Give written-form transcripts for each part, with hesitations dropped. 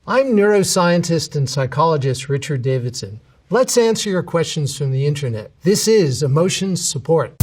I'm neuroscientist and psychologist Richard Davidson. Let's answer your questions from the internet. This is Emotions Support.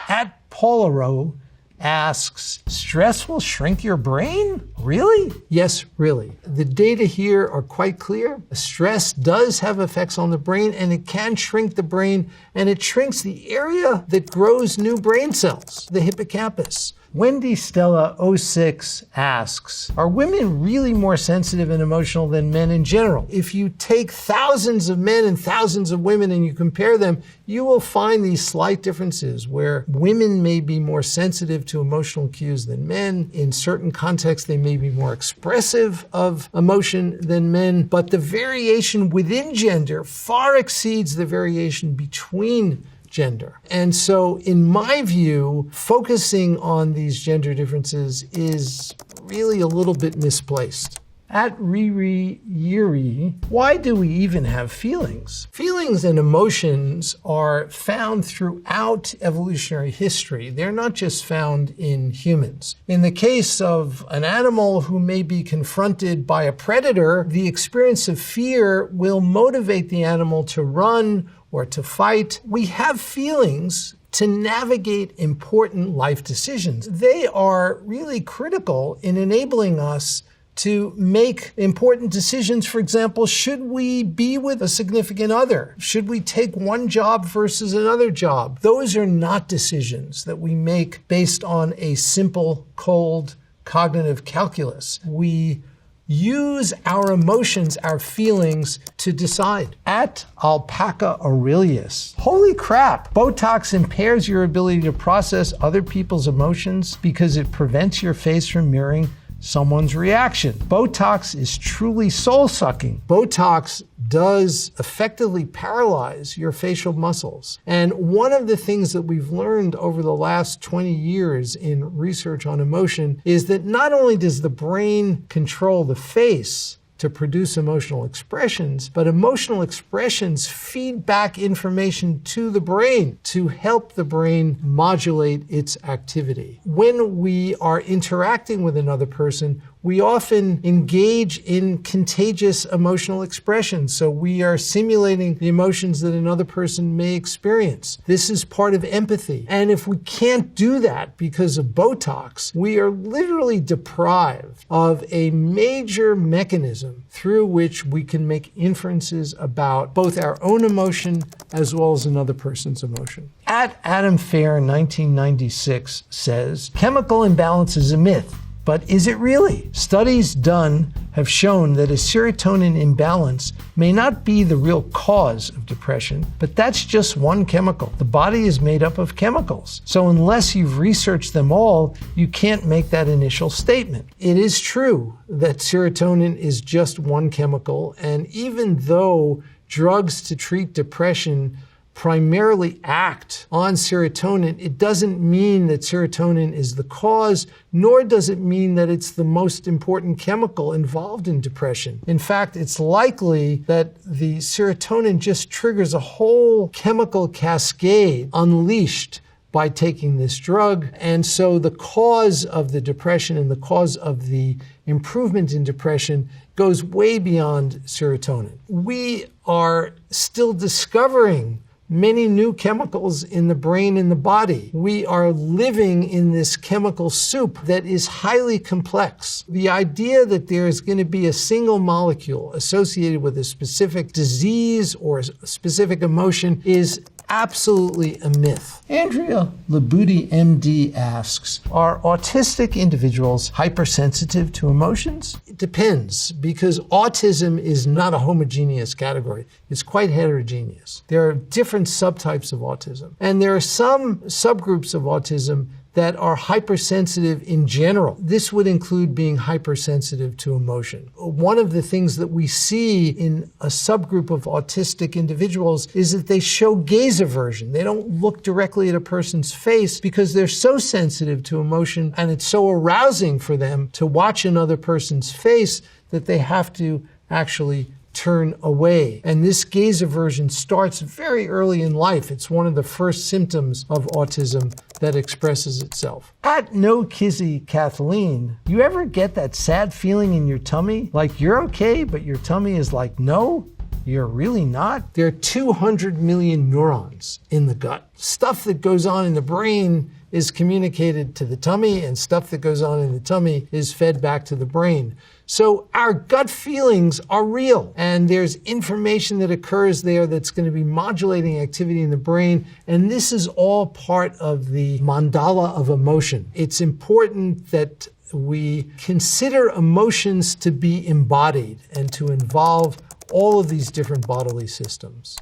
At Polaro asks, stress will shrink your brain? Really? Yes, really. The data here are quite clear. Stress does have effects on the brain, and it can shrink the brain, and it shrinks the area that grows new brain cells, the hippocampus. Wendy Stella 06 asks, are women really more sensitive and emotional than men in general? If you take thousands of men and thousands of women and you compare them, you will find these slight differences where women may be more sensitive to emotional cues than men. In certain contexts, they may be more expressive of emotion than men, but the variation within gender far exceeds the variation between gender. And so, in my view, focusing on these gender differences is really a little bit misplaced. At Riri Yuri, why do we even have feelings? Feelings and emotions are found throughout evolutionary history. They're not just found in humans. In the case of an animal who may be confronted by a predator, the experience of fear will motivate the animal to run or to fight. We have feelings to navigate important life decisions. They are really critical in enabling us to make important decisions. For example, should we be with a significant other? Should we take one job versus another job? Those are not decisions that we make based on a simple, cold cognitive calculus. We use our emotions, our feelings, to decide. At Alpaca Aurelius, holy crap, Botox impairs your ability to process other people's emotions because it prevents your face from mirroring someone's reaction. Botox is truly soul-sucking. Botox does effectively paralyze your facial muscles. And one of the things that we've learned over the last 20 years in research on emotion is that not only does the brain control the face to produce emotional expressions, but emotional expressions feed back information to the brain to help the brain modulate its activity. When we are interacting with another person, we often engage in contagious emotional expressions. So we are simulating the emotions that another person may experience. This is part of empathy. And if we can't do that because of Botox, we are literally deprived of a major mechanism through which we can make inferences about both our own emotion as well as another person's emotion. At Adam Fair 1996 says, chemical imbalance is a myth. But is it really? Studies done have shown that a serotonin imbalance may not be the real cause of depression, but that's just one chemical. The body is made up of chemicals. So unless you've researched them all, you can't make that initial statement. It is true that serotonin is just one chemical, and even though drugs to treat depression primarily act on serotonin, it doesn't mean that serotonin is the cause, nor does it mean that it's the most important chemical involved in depression. In fact, it's likely that the serotonin just triggers a whole chemical cascade unleashed by taking this drug. And so the cause of the depression and the cause of the improvement in depression goes way beyond serotonin. We are still discovering many new chemicals in the brain and the body. We are living in this chemical soup that is highly complex. The idea that there is going to be a single molecule associated with a specific disease or a specific emotion is absolutely a myth. Andrea Labuti, MD asks, are autistic individuals hypersensitive to emotions? It depends, because autism is not a homogeneous category. It's quite heterogeneous. There are different subtypes of autism, and there are some subgroups of autism that are hypersensitive in general. This would include being hypersensitive to emotion. One of the things that we see in a subgroup of autistic individuals is that they show gaze aversion. They don't look directly at a person's face because they're so sensitive to emotion, and it's so arousing for them to watch another person's face that they have to actually turn away. And this gaze aversion starts very early in life. It's one of the first symptoms of autism that expresses itself. At No Kizzy Kathleen, you ever get that sad feeling in your tummy? Like you're okay, but your tummy is like, no, you're really not? There are 200 million neurons in the gut. Stuff that goes on in the brain is communicated to the tummy, and stuff that goes on in the tummy is fed back to the brain. So our gut feelings are real, and there's information that occurs there that's going to be modulating activity in the brain, and this is all part of the mandala of emotion. It's important that we consider emotions to be embodied and to involve all of these different bodily systems.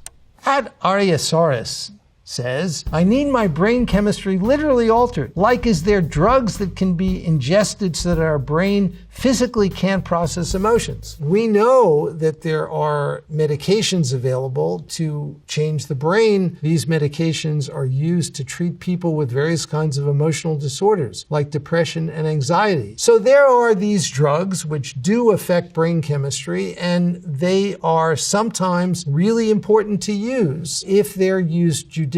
At Aryasaurus says, I need my brain chemistry literally altered. Like, is there drugs that can be ingested so that our brain physically can't process emotions? We know that there are medications available to change the brain. These medications are used to treat people with various kinds of emotional disorders, like depression and anxiety. So there are these drugs which do affect brain chemistry, and they are sometimes really important to use if they're used judiciously.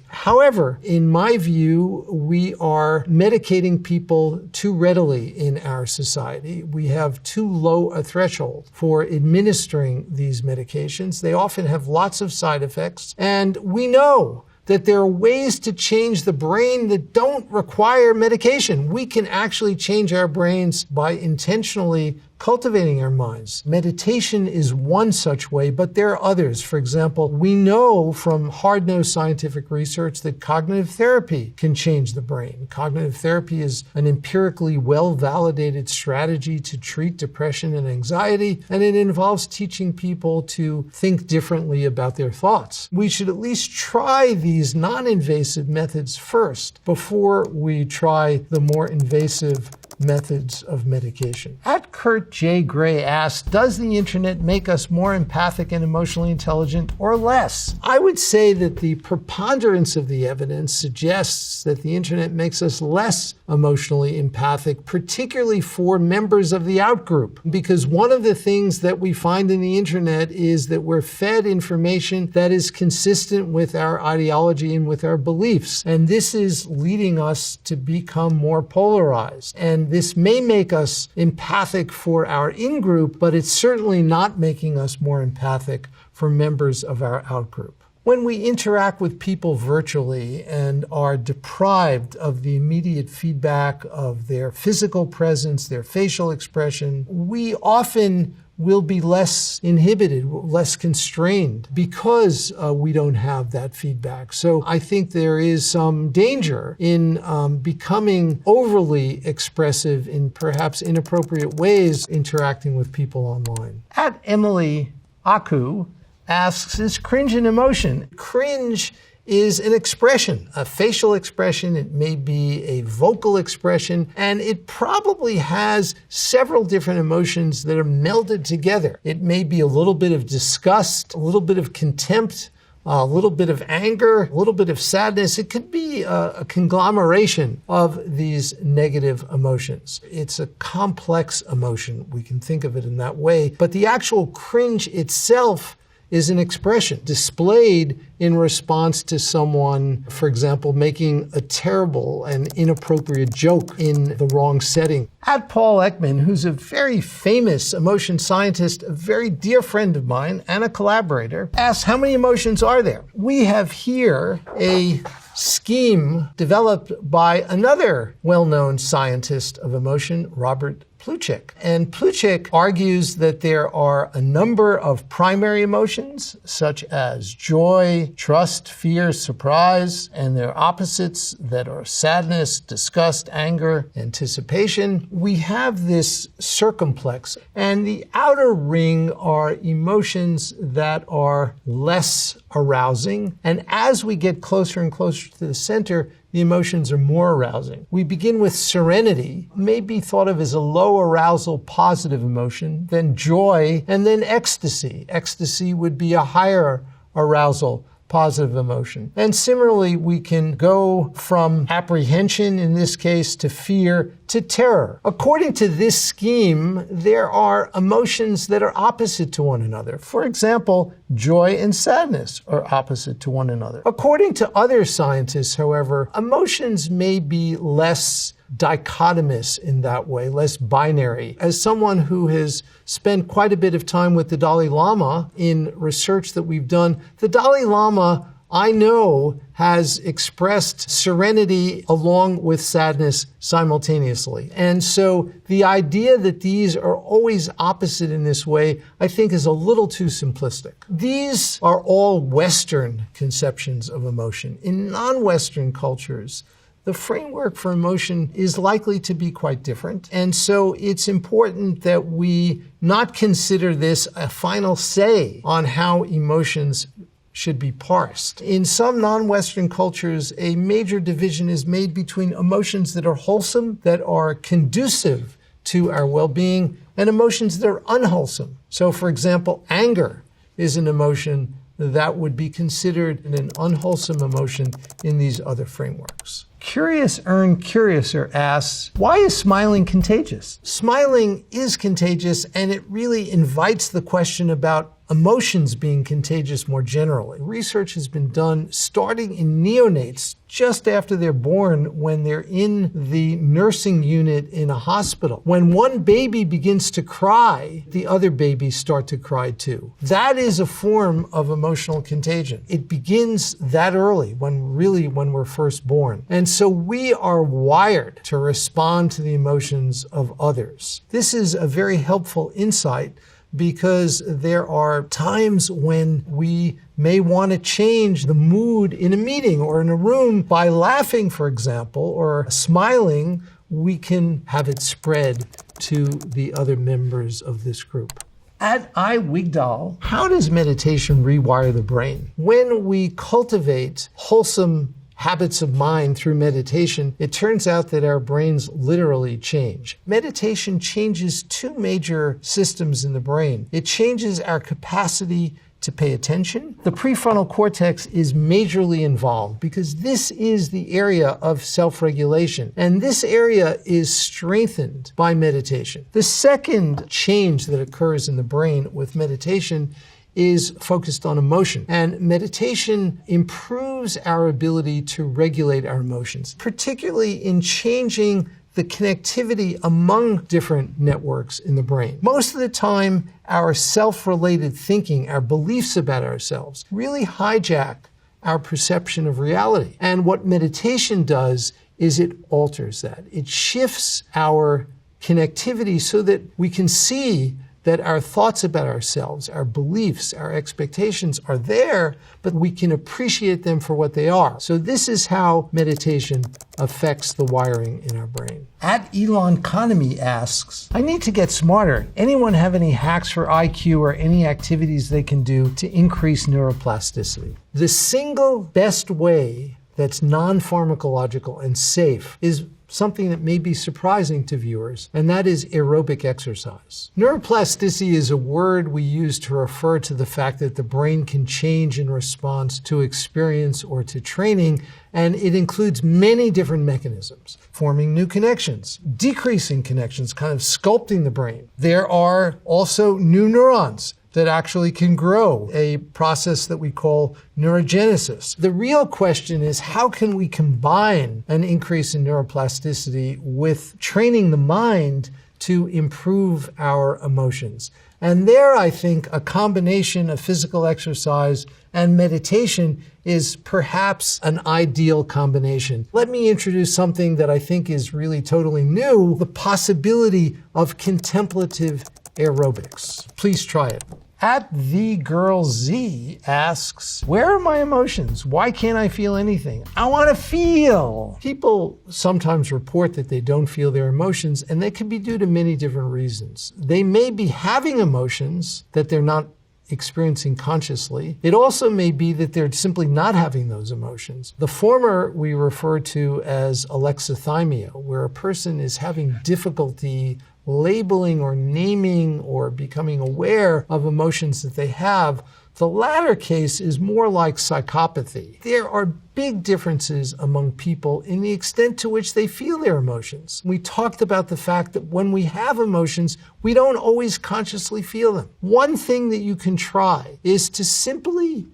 However, in my view, we are medicating people too readily in our society. We have too low a threshold for administering these medications. They often have lots of side effects, and we know that there are ways to change the brain that don't require medication. We can actually change our brains by intentionally cultivating our minds. Meditation is one such way, but there are others. For example, we know from hard-nosed scientific research that cognitive therapy can change the brain. Cognitive therapy is an empirically well-validated strategy to treat depression and anxiety, and it involves teaching people to think differently about their thoughts. We should at least try these non-invasive methods first before we try the more invasive methods of medication. At Kurt J. Gray asks, does the internet make us more empathic and emotionally intelligent or less? I would say that the preponderance of the evidence suggests that the internet makes us less emotionally empathic, particularly for members of the outgroup. Because one of the things that we find in the internet is that we're fed information that is consistent with our ideology and with our beliefs. And this is leading us to become more polarized. And this may make us empathic for our in-group, but it's certainly not making us more empathic for members of our out-group. When we interact with people virtually and are deprived of the immediate feedback of their physical presence, their facial expression, we often will be less inhibited, less constrained because we don't have that feedback. So I think there is some danger in becoming overly expressive in perhaps inappropriate ways interacting with people online. At Emily Aku asks, is cringe an emotion? Cringe is an expression, a facial expression. It may be a vocal expression, and it probably has several different emotions that are melded together. It may be a little bit of disgust, a little bit of contempt, a little bit of anger, a little bit of sadness. It could be a conglomeration of these negative emotions. It's a complex emotion. We can think of it in that way. But the actual cringe itself is an expression displayed in response to someone, for example, making a terrible and inappropriate joke in the wrong setting. At Paul Ekman, who's a very famous emotion scientist, a very dear friend of mine and a collaborator, asks, how many emotions are there? We have here a scheme developed by another well-known scientist of emotion, Robert Plutchik. And Plutchik argues that there are a number of primary emotions, such as joy, trust, fear, surprise, and their opposites that are sadness, disgust, anger, anticipation. We have this circumplex, and the outer ring are emotions that are less arousing. And as we get closer and closer to the center, the emotions are more arousing. We begin with serenity, may be thought of as a low arousal positive emotion, then joy, and then ecstasy. Ecstasy would be a higher arousal positive emotion. And similarly, we can go from apprehension, in this case, to fear, to terror. According to this scheme, there are emotions that are opposite to one another. For example, joy and sadness are opposite to one another. According to other scientists, however, emotions may be less dichotomous in that way, less binary. As someone who has spent quite a bit of time with the Dalai Lama in research that we've done, the Dalai Lama, I know, has expressed serenity along with sadness simultaneously. And so the idea that these are always opposite in this way, I think, is a little too simplistic. These are all Western conceptions of emotion. In non-Western cultures, the framework for emotion is likely to be quite different. And so it's important that we not consider this a final say on how emotions should be parsed. In some non-Western cultures, a major division is made between emotions that are wholesome, that are conducive to our well-being, and emotions that are unwholesome. So, for example, anger is an emotion that would be considered an unwholesome emotion in these other frameworks. Curious Earn Curiouser asks, why is smiling contagious? Smiling is contagious, and it really invites the question about emotions being contagious more generally. Research has been done starting in neonates just after they're born, when they're in the nursing unit in a hospital. When one baby begins to cry, the other babies start to cry too. That is a form of emotional contagion. It begins that early, when we're first born. And so we are wired to respond to the emotions of others. This is a very helpful insight, because there are times when we may want to change the mood in a meeting or in a room by laughing, for example, or smiling. We can have it spread to the other members of this group. At iWigdal, how does meditation rewire the brain? When we cultivate wholesome habits of mind through meditation, it turns out that our brains literally change. Meditation changes two major systems in the brain. It changes our capacity to pay attention. The prefrontal cortex is majorly involved because this is the area of self-regulation, and this area is strengthened by meditation. The second change that occurs in the brain with meditation is focused on emotion. And meditation improves our ability to regulate our emotions, particularly in changing the connectivity among different networks in the brain. Most of the time, our self-related thinking, our beliefs about ourselves, really hijack our perception of reality. And what meditation does is it alters that. It shifts our connectivity so that we can see that our thoughts about ourselves, our beliefs, our expectations are there, but we can appreciate them for what they are. So this is how meditation affects the wiring in our brain. At Elon Economy asks, I need to get smarter. Anyone have any hacks for IQ or any activities they can do to increase neuroplasticity? The single best way that's non-pharmacological and safe is something that may be surprising to viewers, and that is aerobic exercise. Neuroplasticity is a word we use to refer to the fact that the brain can change in response to experience or to training, and it includes many different mechanisms: forming new connections, decreasing connections, kind of sculpting the brain. There are also new neurons that actually can grow, a process that we call neurogenesis. The real question is, how can we combine an increase in neuroplasticity with training the mind to improve our emotions? And there, I think, a combination of physical exercise and meditation is perhaps an ideal combination. Let me introduce something that I think is really totally new, the possibility of contemplative aerobics. Please try it. At The Girl Z asks, where are my emotions? Why can't I feel anything? I want to feel. People sometimes report that they don't feel their emotions, and that can be due to many different reasons. They may be having emotions that they're not experiencing consciously. It also may be that they're simply not having those emotions. The former we refer to as alexithymia, where a person is having difficulty labeling or naming or becoming aware of emotions that they have. The latter case is more like psychopathy. There are big differences among people in the extent to which they feel their emotions. We talked about the fact that when we have emotions, we don't always consciously feel them. One thing that you can try is to simply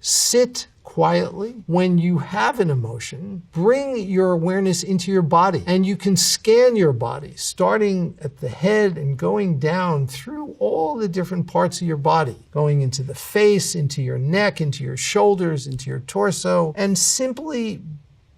sit quietly. When you have an emotion, bring your awareness into your body, and you can scan your body, starting at the head and going down through all the different parts of your body, going into the face, into your neck, into your shoulders, into your torso, and simply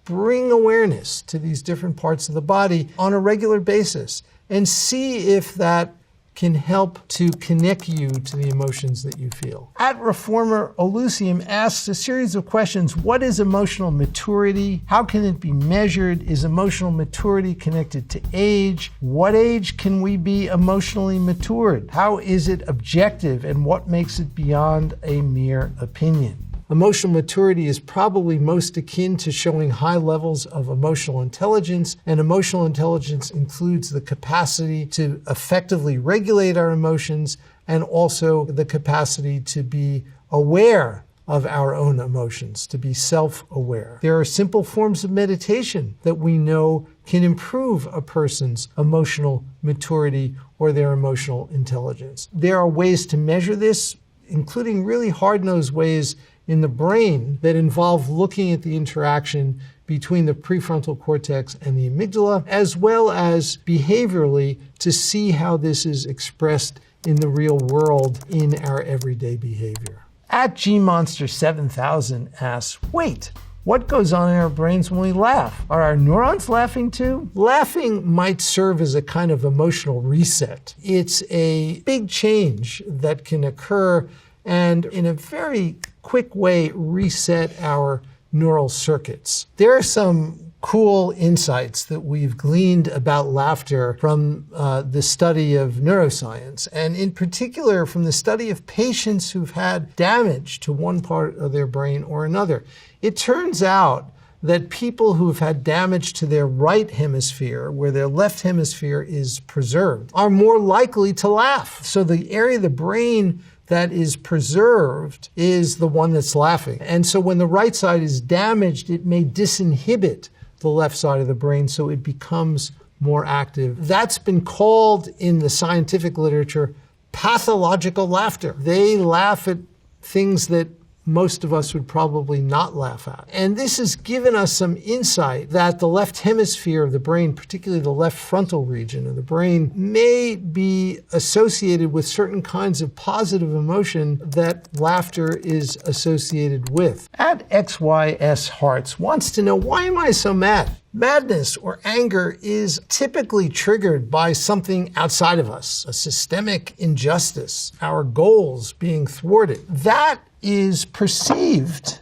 bring awareness to these different parts of the body on a regular basis and see if that can help to connect you to the emotions that you feel. At Reformer Olusium asks a series of questions. What is emotional maturity? How can it be measured? Is emotional maturity connected to age? What age can we be emotionally matured? How is it objective, and what makes it beyond a mere opinion? Emotional maturity is probably most akin to showing high levels of emotional intelligence, and emotional intelligence includes the capacity to effectively regulate our emotions and also the capacity to be aware of our own emotions, to be self-aware. There are simple forms of meditation that we know can improve a person's emotional maturity or their emotional intelligence. There are ways to measure this, including really hard-nosed ways in the brain that involve looking at the interaction between the prefrontal cortex and the amygdala, as well as behaviorally to see how this is expressed in the real world in our everyday behavior. At GMonster7000 asks, wait, what goes on in our brains when we laugh? Are our neurons laughing too? Laughing might serve as a kind of emotional reset. It's a big change that can occur and in a very quick way reset our neural circuits. There are some cool insights that we've gleaned about laughter from the study of neuroscience, and in particular from the study of patients who've had damage to one part of their brain or another. It turns out that people who've had damage to their right hemisphere, where their left hemisphere is preserved, are more likely to laugh. So the area of the brain that is preserved is the one that's laughing. And so when the right side is damaged, it may disinhibit the left side of the brain, so it becomes more active. That's been called in the scientific literature pathological laughter. They laugh at things that most of us would probably not laugh at. And this has given us some insight that the left hemisphere of the brain, particularly the left frontal region of the brain, may be associated with certain kinds of positive emotion that laughter is associated with. At XYS Hearts wants to know, why am I so mad? Madness or anger is typically triggered by something outside of us, a systemic injustice, our goals being thwarted. That is perceived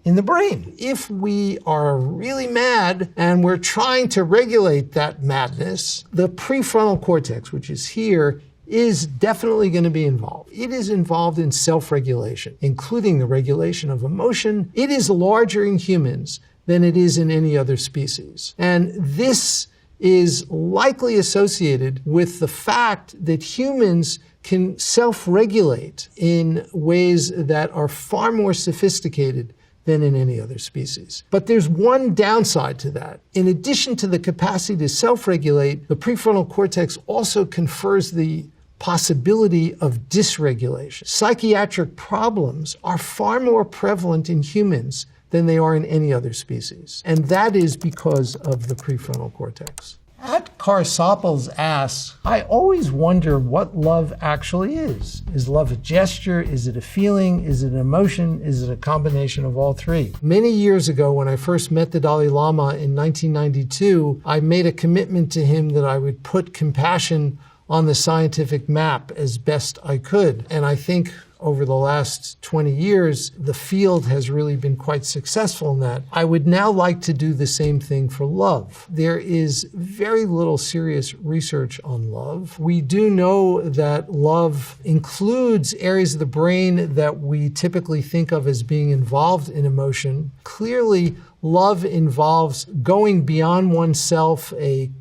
in the brain. If we are really mad and we're trying to regulate that madness, the prefrontal cortex, which is here, is definitely going to be involved. It is involved in self-regulation, including the regulation of emotion. It is larger in humans than it is in any other species. And this is likely associated with the fact that humans can self-regulate in ways that are far more sophisticated than in any other species. But there's one downside to that. In addition to the capacity to self-regulate, the prefrontal cortex also confers the possibility of dysregulation. Psychiatric problems are far more prevalent in humans than they are in any other species. And that is because of the prefrontal cortex. At Carsoples asks, I always wonder what love actually is. Is love a gesture? Is it a feeling? Is it an emotion? Is it a combination of all three? Many years ago, when I first met the Dalai Lama in 1992, I made a commitment to him that I would put compassion on the scientific map as best I could. And I think over the last 20 years, the field has really been quite successful in that. I would now like to do the same thing for love. There is very little serious research on love. We do know that love includes areas of the brain that we typically think of as being involved in emotion. Clearly, love involves going beyond oneself, a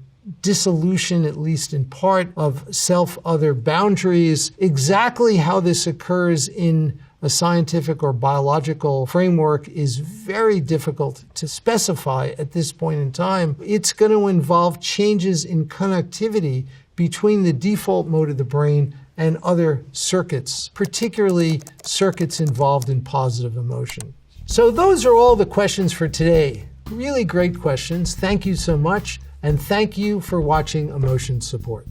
dissolution, at least in part, of self-other boundaries. Exactly how this occurs in a scientific or biological framework is very difficult to specify at this point in time. It's going to involve changes in connectivity between the default mode of the brain and other circuits, particularly circuits involved in positive emotion. So those are all the questions for today. Really great questions. Thank you so much, and thank you for watching Emotion Support.